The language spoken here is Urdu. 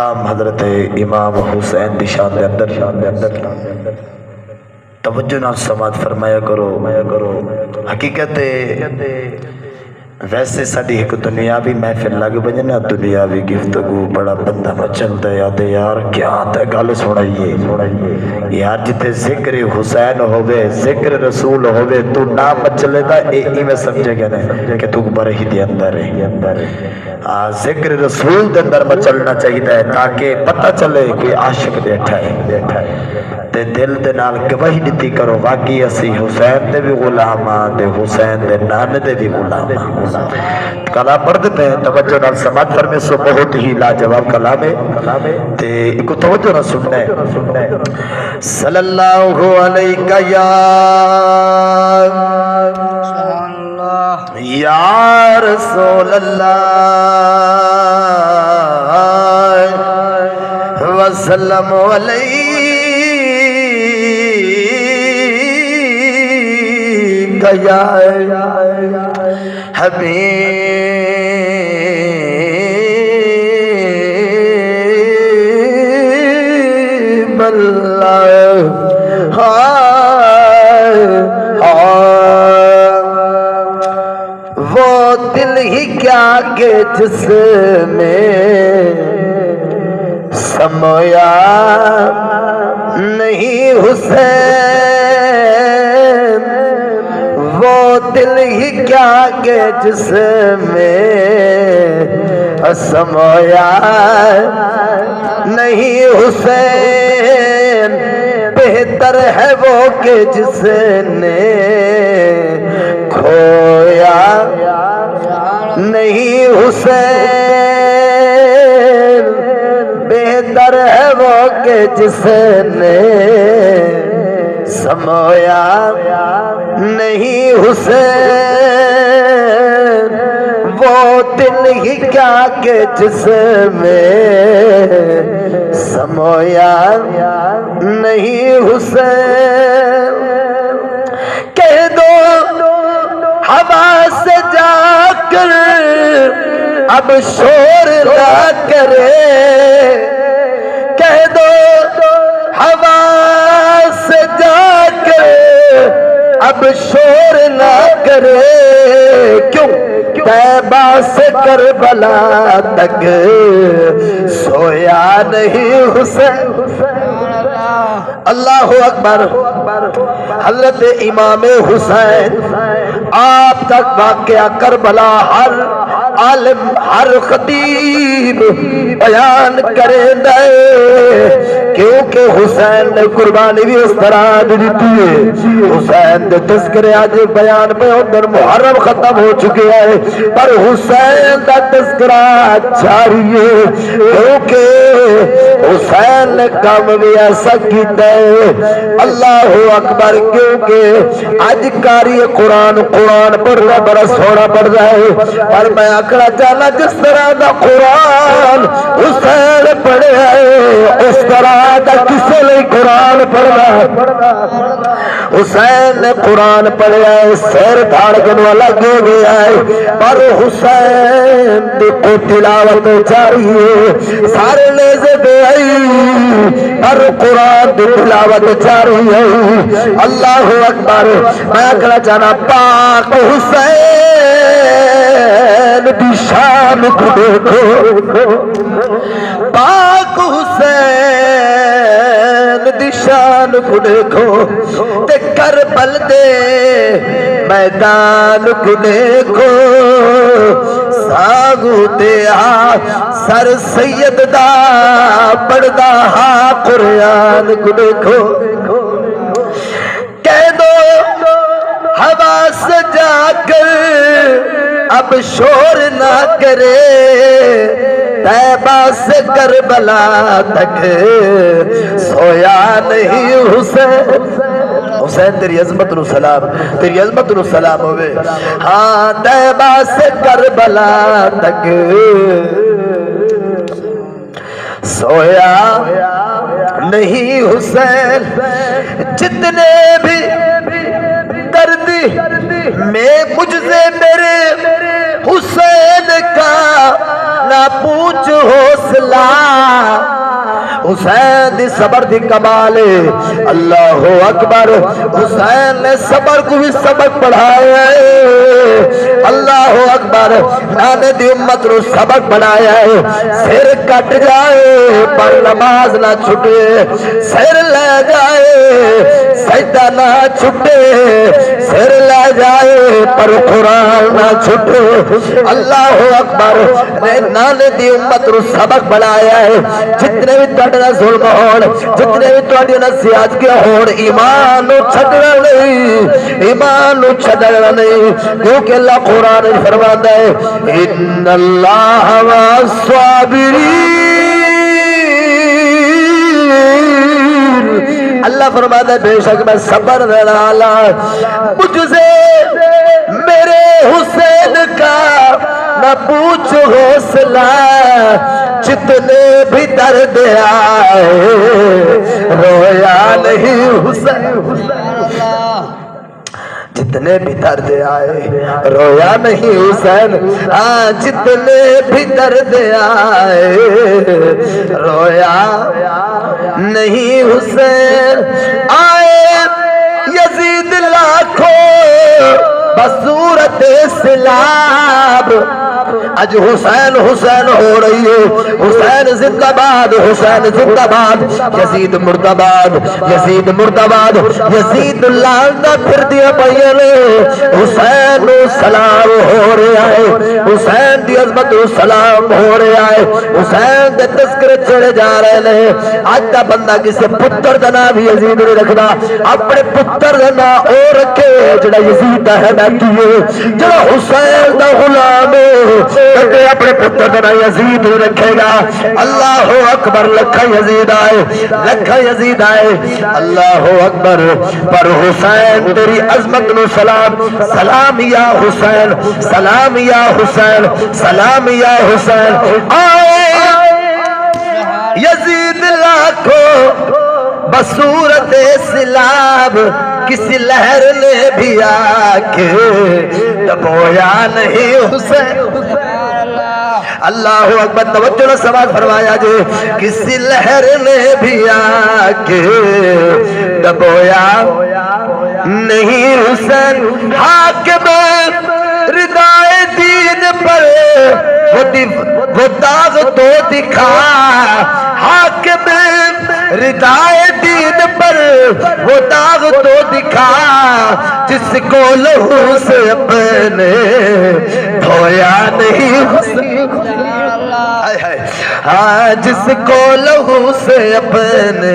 مقام حضرت امام حسین دی شان دے اندر توجہ نال سماعت فرمایا کرو حقیقت ویسے ساڈی ایک دنیاوی محفل لگ بجے نا دنیاوی گفتگو بڑا بندہ مچلدا ہے آدھے یار کیا تے گل سنائیے یار جتے ذکر حسین ہوے ذکر رسول ہوے تو نہ مچلے دا ایویں سمجھے گا نا کہ تو برہی دے اندر ہے ذکر رسول دے اندر مچلنا چاہیے تاکہ پتہ چلے کہ عاشق بیٹھا ہے تے دل دے نال گواہی دتی کرو واقعی اسی حسین دے بھی غلام ہاں تے حسین دے نانے دے بھی غلام ہاں کلام پڑھ دیتے ہیں توجہ نال سماعت فرمے سو بہت ہی لاجواب کلام ہے تے ایک توجہ نال سننا ہے صلی اللہ علیہ یا رسول اللہ وسلم علیہ یا حبیب اللہ وہ دل ہی کیا کہ جس میں سمویا نہیں حسین وہ دل ہی کیا کہ جس میں سمویا نہیں حسین بہتر ہے وہ کہ جس نے کھویا نہیں حسین بہتر ہے وہ کہ جس نے سمویا نہیں حسین وہ دل ہی کیا کہ جس میں سمویا نہیں حسین کہہ دو ہوا سے جا کر اب شور نہ کرے کہہ دو ہوا سے جا کر اب شور نہ کرے کیوں طیبہ سے کربلا تک سویا نہیں حسین اللہ اکبر حضرت امام حسین آپ تک واقعہ کربلا ہر عالم ہر خطیب بیان کرے دے کیونکہ حسین نے قربانی بھی اس طرح دیتی ہے حسین دے تذکرے آج بیان پہ اندر محرم ختم ہو چکے ہیں پر حسین دا تذکرہ جاری ہے کیونکہ حسین نے کام بھی ایسا کیتا ہے اللہ اکبر کیونکہ آج کاری قرآن پڑھ رہا بڑا سونا پڑھ رہا ہے پر میں اکڑا جانا جس طرح دا قرآن حسین پڑھے ہے اس طرح دا کسے لئے قرآن پڑھنا حسین نے قرآن پڑھے ہے سیر دھاڑکن والا گو گیا ہے پر حسین دی کو تلاوت جاری ہے سارے لیزے دے آئی پر قرآن دی تلاوت جاری ہے اللہ اکبر میں اکڑا جانا پاک حسین دی شان کو دیکھو پاک حسین دی شان کو دیکھو تے کربل دے میدان کو دیکھو ساگو دیا سر سید دا پڑھدا ہا قرآن کو دیکھو کہہ دو ہوا سے جا کر اب شور نہ کرے طیبہ سے کربلا تک سویا نہیں حسین حسین تیری عظمت نو سلام تیری عظمت نو سلام ہوئے ہاں طیبہ سے کربلا تک سویا نہیں حسین جتنے بھی درد میں مجھے میرے حسین کا نہ پوچھ حوصلہ سلا حسین دی صبر دی کمال اللہ اکبر حسین نے صبر کو بھی سبق پڑھایا ہے اللہ اکبر نانے دی امت رو سبق پڑھایا ہے سر کٹ جائے پر نماز نہ چھٹے سر لے جائے سجدہ نہ چھٹے سر لے جائے پر قرآن نہ چھٹے اللہ اکبر نانے دی امت رو سبق پڑھایا ہے جتنے بھی تڑنا ظلم ہون جتنے بھی تڑی نصیحت کے ہون ایمان چھڑنا نہیں ایمان چھڑنا نہیں کیونکہ اللہ قرآن فرماتا ہے ان اللہ والصابرین اللہ فرماتا ہے بے شک میں صبر دینے والا مجھ سے میرے حسین کا نہ پوچھ حوصلہ جتنے بھی درد آئے رویا نہیں حسین جتنے بھی درد آئے رویا نہیں حسین جتنے بھی درد آئے رویا نہیں حسین آئے یزید لاکھوں بصورت سلاب اج حسین حسین ہو رہی ہے حسین زندہ باد حسین زندہ باد یزید مردہ باد یزید مردہ باد یزید لعنت پھر دیا پہیلے حسین سلام ہو رہا ہے حسین دی عظمت سلام ہو رہا ہے حسین دے تذکرے چڑھے جا رہے ہیں آج کا بندہ کسی پتر دا نام یزید نہیں رکھنا اپنے پتر دا نام او رکھے جڑا یزید دا ہے بیٹھیے جڑا حسین دا غلام ہے اپنے پتر کا یزید رکھے گا اللہ اکبر لکھا یزید آئے لکھا یزید آئے اللہ اکبر پر حسین تیری عظمت نو سلام سلام یا حسین سلام یا حسین سلام یا حسین آئے یزید لاکھوں بصورت سلاب کسی لہر نے بھی آکے دبویا نہیں حسین اللہ اکبر توجہ نے سماعت فرمایا جی کسی لہر نے بھی آکے دبویا نہیں حسین حاکم ردائے دین پر وہ داغ تو دکھا حاکم ردائے دین پر وہ داغ تو دکھا جس کو لہو سے اپنے دھویا نہیں حسین جس کو لہو سے اپنے